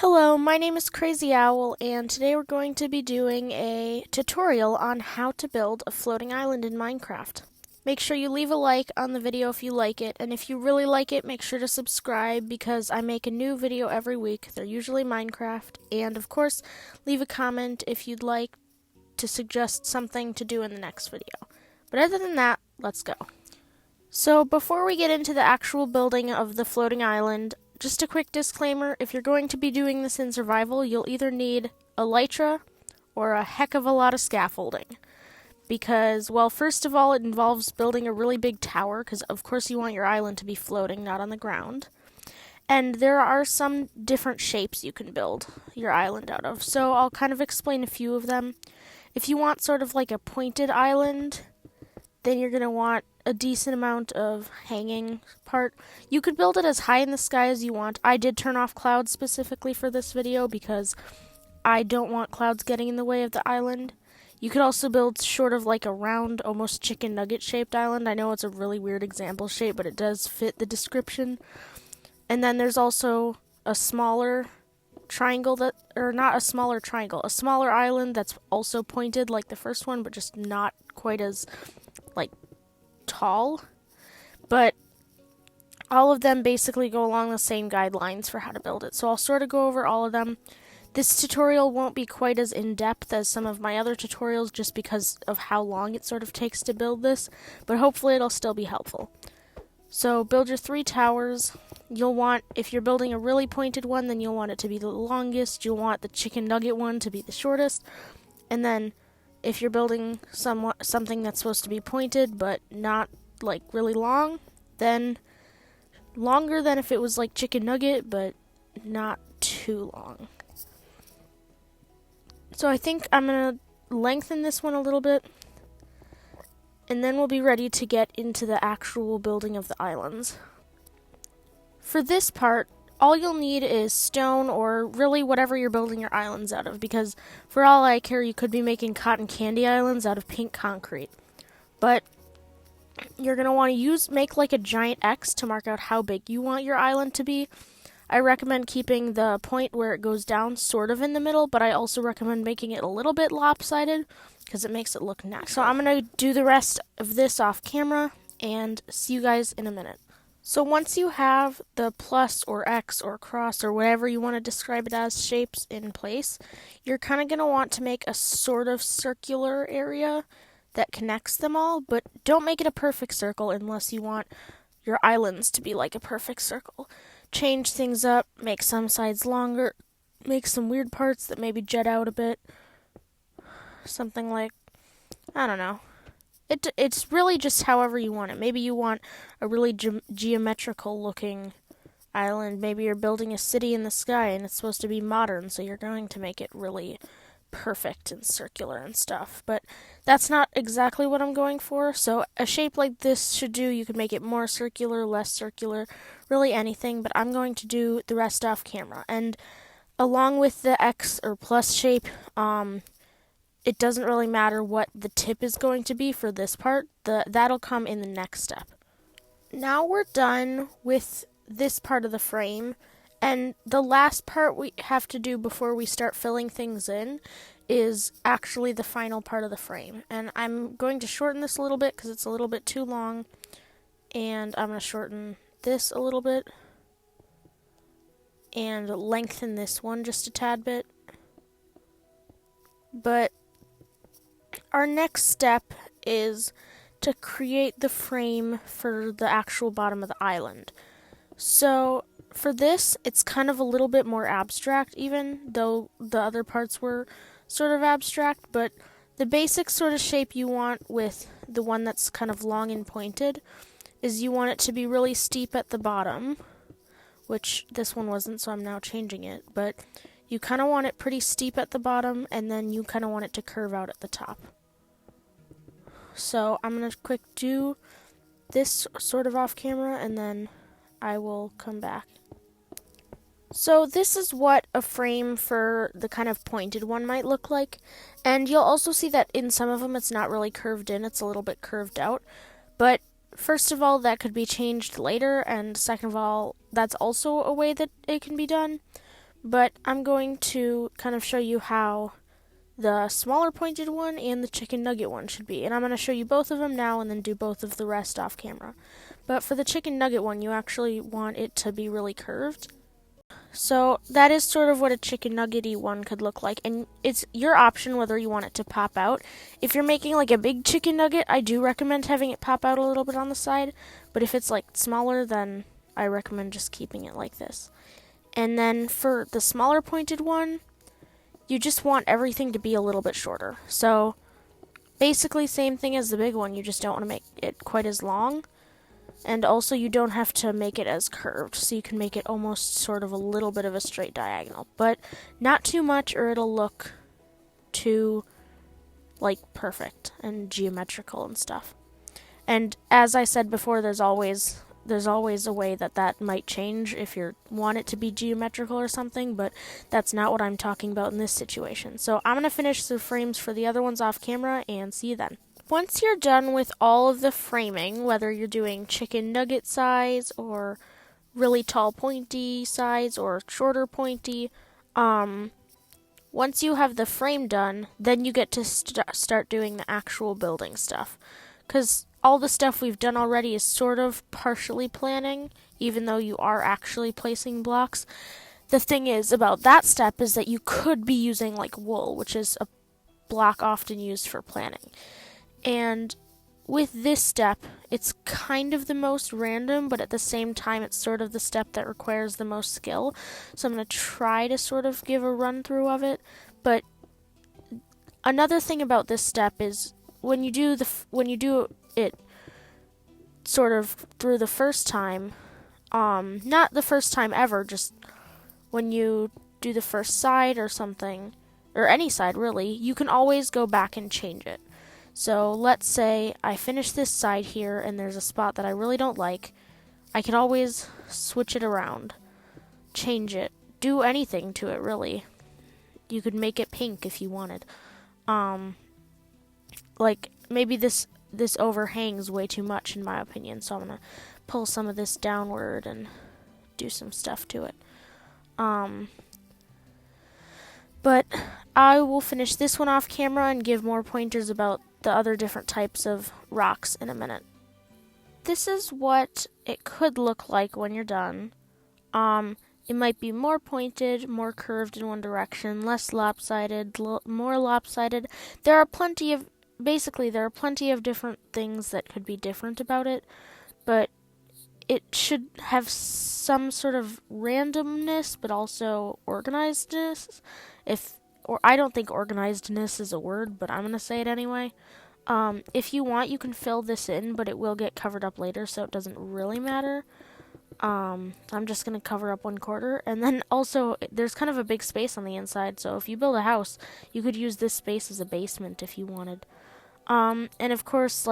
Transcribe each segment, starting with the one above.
Hello, my name is Crazy Owl, and today we're going to be doing a tutorial on how to build a floating island in Minecraft. Make sure you leave a like on the video if you like it, and if you really like it, make sure to subscribe because I make a new video every week. They're usually Minecraft, and of course, leave a comment if you'd like to suggest something to do in the next video. But other than that, let's go. So before we get into the actual building of the floating island, just a quick disclaimer, if you're going to be doing this in survival, you'll either need elytra or a heck of a lot of scaffolding. Because, well, first of all, it involves building a really big tower, because of course you want your island to be floating, not on the ground. And there are some different shapes you can build your island out of, so I'll kind of explain a few of them. If you want sort of like a pointed island, then you're going to want a decent amount of hanging part. You could build it as high in the sky as you want. I did turn off clouds specifically for this video because I don't want clouds getting in the way of the island. You could also build sort of like a round, almost chicken nugget shaped island. I know it's a really weird example shape, but it does fit the description. And then there's also a smaller triangle a smaller island that's also pointed like the first one, but just not quite as like tall. But all of them basically go along the same guidelines for how to build it. So I'll sort of go over all of them. This tutorial won't be quite as in-depth as some of my other tutorials just because of how long it sort of takes to build this, but hopefully it'll still be helpful. So build your 3 towers. You'll want, if you're building a really pointed one, then you'll want it to be the longest. You'll want the chicken nugget one to be the shortest. And then if you're building something that's supposed to be pointed but not like really long, then longer than if it was like chicken nugget but not too long. So I think I'm going to lengthen this one a little bit, and then we'll be ready to get into the actual building of the islands. For this part, all you'll need is stone or really whatever you're building your islands out of, because for all I care, you could be making cotton candy islands out of pink concrete. But you're going to want to make like a giant X to mark out how big you want your island to be. I recommend keeping the point where it goes down sort of in the middle, but I also recommend making it a little bit lopsided because it makes it look natural. So I'm going to do the rest of this off camera and see you guys in a minute. So once you have the plus or X or cross or whatever you want to describe it as shapes in place, you're kind of going to want to make a sort of circular area that connects them all, but don't make it a perfect circle unless you want your islands to be like a perfect circle. Change things up, make some sides longer, make some weird parts that maybe jet out a bit. Something like, I don't know. It's really just however you want it. Maybe you want a really geometrical looking island. Maybe you're building a city in the sky and it's supposed to be modern, so you're going to make it really perfect and circular and stuff. But that's not exactly what I'm going for. So a shape like this should do. You could make it more circular, less circular, really anything, but I'm going to do the rest off camera. And along with the X or plus shape, it doesn't really matter what the tip is going to be for this part. That'll come in the next step. Now we're done with this part of the frame, and the last part we have to do before we start filling things in is actually the final part of the frame. And I'm going to shorten this a little bit because it's a little bit too long, and I'm going to shorten this a little bit and lengthen this one just a tad bit. But our next step is to create the frame for the actual bottom of the island. So for this, it's kind of a little bit more abstract, even though the other parts were sort of abstract, but the basic sort of shape you want with the one that's kind of long and pointed is you want it to be really steep at the bottom, which this one wasn't, so I'm now changing it, but you kind of want it pretty steep at the bottom, and then you kind of want it to curve out at the top. So I'm going to quick do this sort of off camera, and then I will come back. So this is what a frame for the kind of pointed one might look like, and you'll also see that in some of them it's not really curved in, it's a little bit curved out, but first of all, that could be changed later, and second of all, that's also a way that it can be done. but I'm going to kind of show you how the smaller pointed one and the chicken nugget one should be. And I'm going to show you both of them now and then do both of the rest off camera. But for the chicken nugget one, you actually want it to be really curved. So that is sort of what a chicken nuggety one could look like, and it's your option whether you want it to pop out. If you're making like a big chicken nugget, I do recommend having it pop out a little bit on the side, but if it's like smaller, then I recommend just keeping it like this. And then for the smaller pointed one, you just want everything to be a little bit shorter. So basically same thing as the big one, you just don't want to make it quite as long. And also you don't have to make it as curved, so you can make it almost sort of a little bit of a straight diagonal, but not too much or it'll look too like perfect and geometrical and stuff. And as I said before, there's always a way that might change if you want it to be geometrical or something, but that's not what I'm talking about in this situation. So I'm going to finish the frames for the other ones off camera and see you then. Once you're done with all of the framing, whether you're doing chicken nugget size or really tall pointy size or shorter pointy, once you have the frame done, then you get to start doing the actual building stuff. Because all the stuff we've done already is sort of partially planning, even though you are actually placing blocks. The thing is about that step is that you could be using like wool, which is a block often used for planning. And with this step, it's kind of the most random, but at the same time, it's sort of the step that requires the most skill. So I'm going to try to sort of give a run through of it. But another thing about this step is when you do it sort of through the first time, not the first time ever, just when you do the first side or something, or any side really, you can always go back and change it. So let's say I finish this side here and there's a spot that I really don't like. I can always switch it around, change it, do anything to it really. You could make it pink if you wanted. Like maybe this overhangs way too much in my opinion, so I'm going to pull some of this downward and do some stuff to it. But I will finish this one off camera and give more pointers about the other different types of rocks in a minute. This is what it could look like when you're done. It might be more pointed, more curved in one direction, less lopsided, more lopsided. There are plenty of different things that could be different about it, but it should have some sort of randomness, but also organizedness. I don't think organizedness is a word, but I'm going to say it anyway. If you want, you can fill this in, but it will get covered up later, so it doesn't really matter. I'm just going to cover up 1/4. And then also, there's kind of a big space on the inside, so if you build a house, you could use this space as a basement if you wanted. And of course,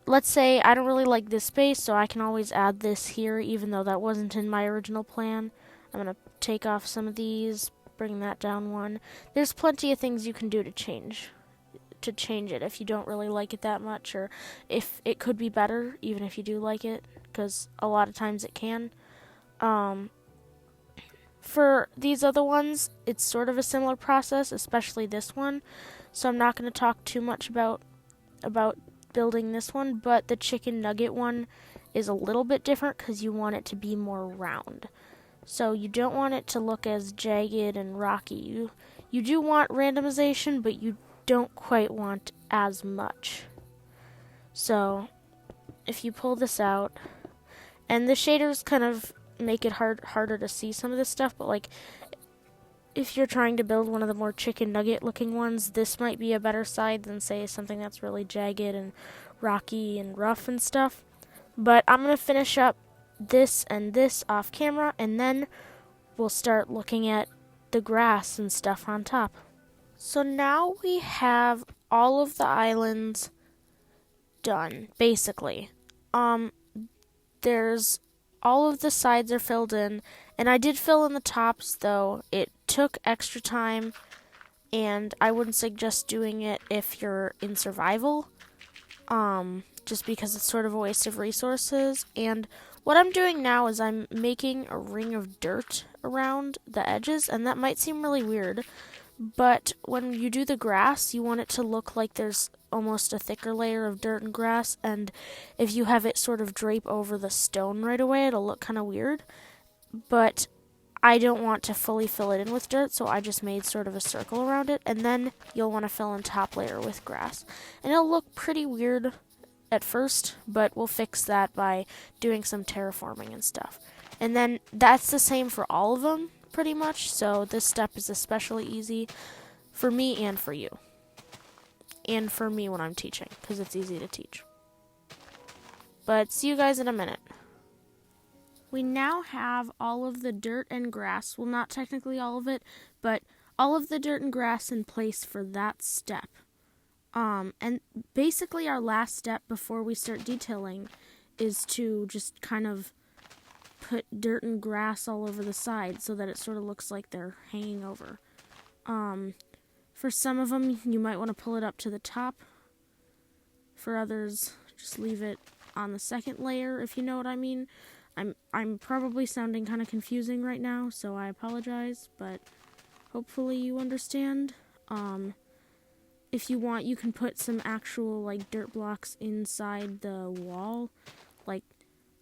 let's say I don't really like this space, so I can always add this here, even though that wasn't in my original plan. I'm going to take off some of these, bring that down one. There's plenty of things you can do to change it if you don't really like it that much, or if it could be better, even if you do like it, because a lot of times it can. For these other ones, it's sort of a similar process, especially this one, so I'm not going to talk too much about building this one, but the chicken nugget one is a little bit different because you want it to be more round. So you don't want it to look as jagged and rocky. You do want randomization, but you don't quite want as much. So if you pull this out, and the shaders kind of make it harder to see some of this stuff, but like if you're trying to build one of the more chicken nugget looking ones, this might be a better side than say something that's really jagged and rocky and rough and stuff. But I'm going to finish up this and this off camera, and then we'll start looking at the grass and stuff on top. So now we have all of the islands done, basically. There's all of the sides are filled in, and I did fill in the tops, though it took extra time, and I wouldn't suggest doing it if you're in survival, just because it's sort of a waste of resources. And What I'm doing now is I'm making a ring of dirt around the edges, and that might seem really weird, but when you do the grass, you want it to look like there's almost a thicker layer of dirt and grass, and if you have it sort of drape over the stone right away, it'll look kind of weird. But I don't want to fully fill it in with dirt, so I just made sort of a circle around it, and then you'll want to fill in top layer with grass. And it'll look pretty weird at first, but we'll fix that by doing some terraforming and stuff. And then that's the same for all of them, pretty much, so this step is especially easy for me and for you. And for me when I'm teaching, because it's easy to teach. But see you guys in a minute. We now have all of the dirt and grass, well, not technically all of it, but all of the dirt and grass in place for that step. And basically our last step before we start detailing is to just kind of put dirt and grass all over the side so that it sort of looks like they're hanging over. For some of them, you might want to pull it up to the top. For others, just leave it on the second layer, if you know what I mean. I'm probably sounding kind of confusing right now, so I apologize, but hopefully you understand. If you want, you can put some actual, like, dirt blocks inside the wall. Like,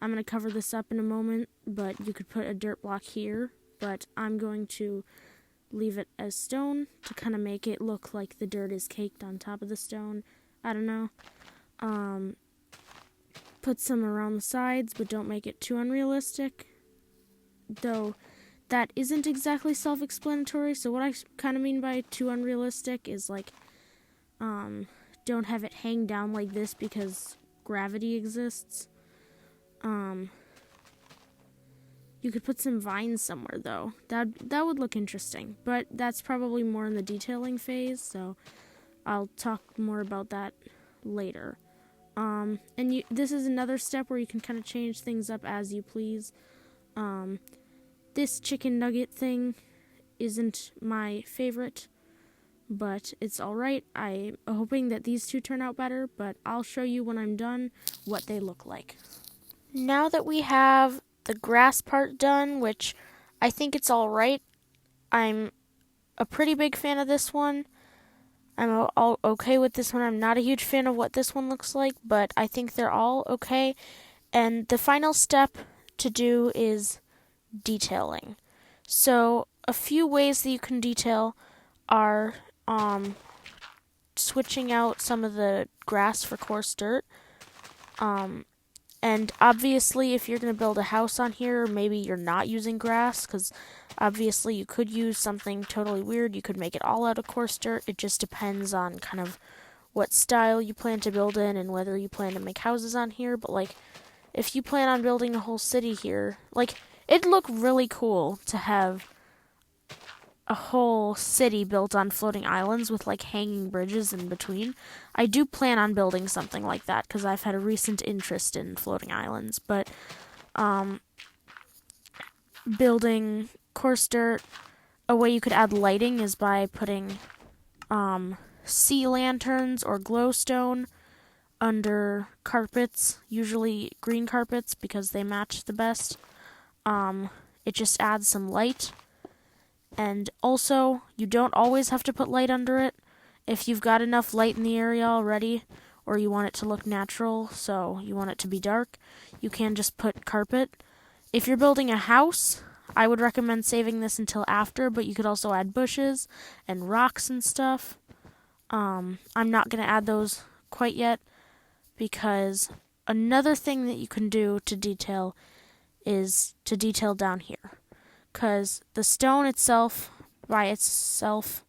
I'm going to cover this up in a moment, but you could put a dirt block here, but I'm going to leave it as stone to kind of make it look like the dirt is caked on top of the stone. I don't know. Put some around the sides, but don't make it too unrealistic. Though that isn't exactly self-explanatory, so what I kind of mean by too unrealistic is like, don't have it hang down like this because gravity exists. You could put some vines somewhere, though. That would look interesting, but that's probably more in the detailing phase, so I'll talk more about that later. This is another step where you can kind of change things up as you please. This chicken nugget thing isn't my favorite, but it's alright. I'm hoping that these two turn out better, but I'll show you when I'm done what they look like. Now that we have the grass part done, which I think it's alright, I'm a pretty big fan of this one. I'm all okay with this one. I'm not a huge fan of what this one looks like, but I think they're all okay. And the final step to do is detailing. So a few ways that you can detail are switching out some of the grass for coarse dirt. And obviously, if you're going to build a house on here, maybe you're not using grass, because obviously you could use something totally weird. You could make it all out of coarse dirt. It just depends on kind of what style you plan to build in and whether you plan to make houses on here. But, like, if you plan on building a whole city here, like, it'd look really cool to have a whole city built on floating islands with, like, hanging bridges in between. I do plan on building something like that because I've had a recent interest in floating islands, but building coarse dirt, a way you could add lighting is by putting sea lanterns or glowstone under carpets, usually green carpets because they match the best. It just adds some light. And also, you don't always have to put light under it. If you've got enough light in the area already, or you want it to look natural, so you want it to be dark, you can just put carpet. If you're building a house, I would recommend saving this until after, but you could also add bushes and rocks and stuff. I'm not going to add those quite yet, because another thing that you can do to detail is to detail down here. Because the stone itself, by itself,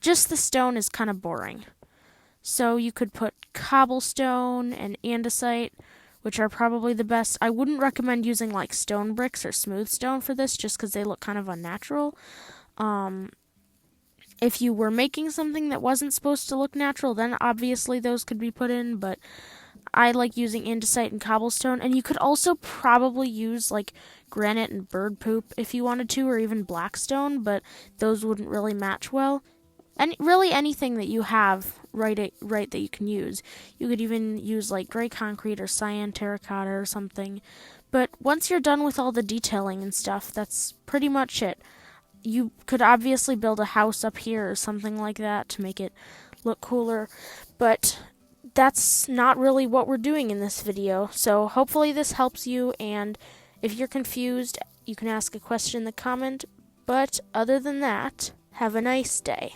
just the stone is kind of boring. So you could put cobblestone and andesite, which are probably the best. I wouldn't recommend using like stone bricks or smooth stone for this, just because they look kind of unnatural. If you were making something that wasn't supposed to look natural, then obviously those could be put in, but I like using andesite and cobblestone, and you could also probably use like granite and bird poop if you wanted to, or even blackstone, but those wouldn't really match well. And really anything that you have right that you can use. You could even use like gray concrete or cyan terracotta or something, But once you're done with all the detailing and stuff, that's pretty much it. You could obviously build a house up here or something like that to make it look cooler, but that's not really what we're doing in this video. So hopefully this helps you, and if you're confused, you can ask a question in the comment. But other than that, have a nice day.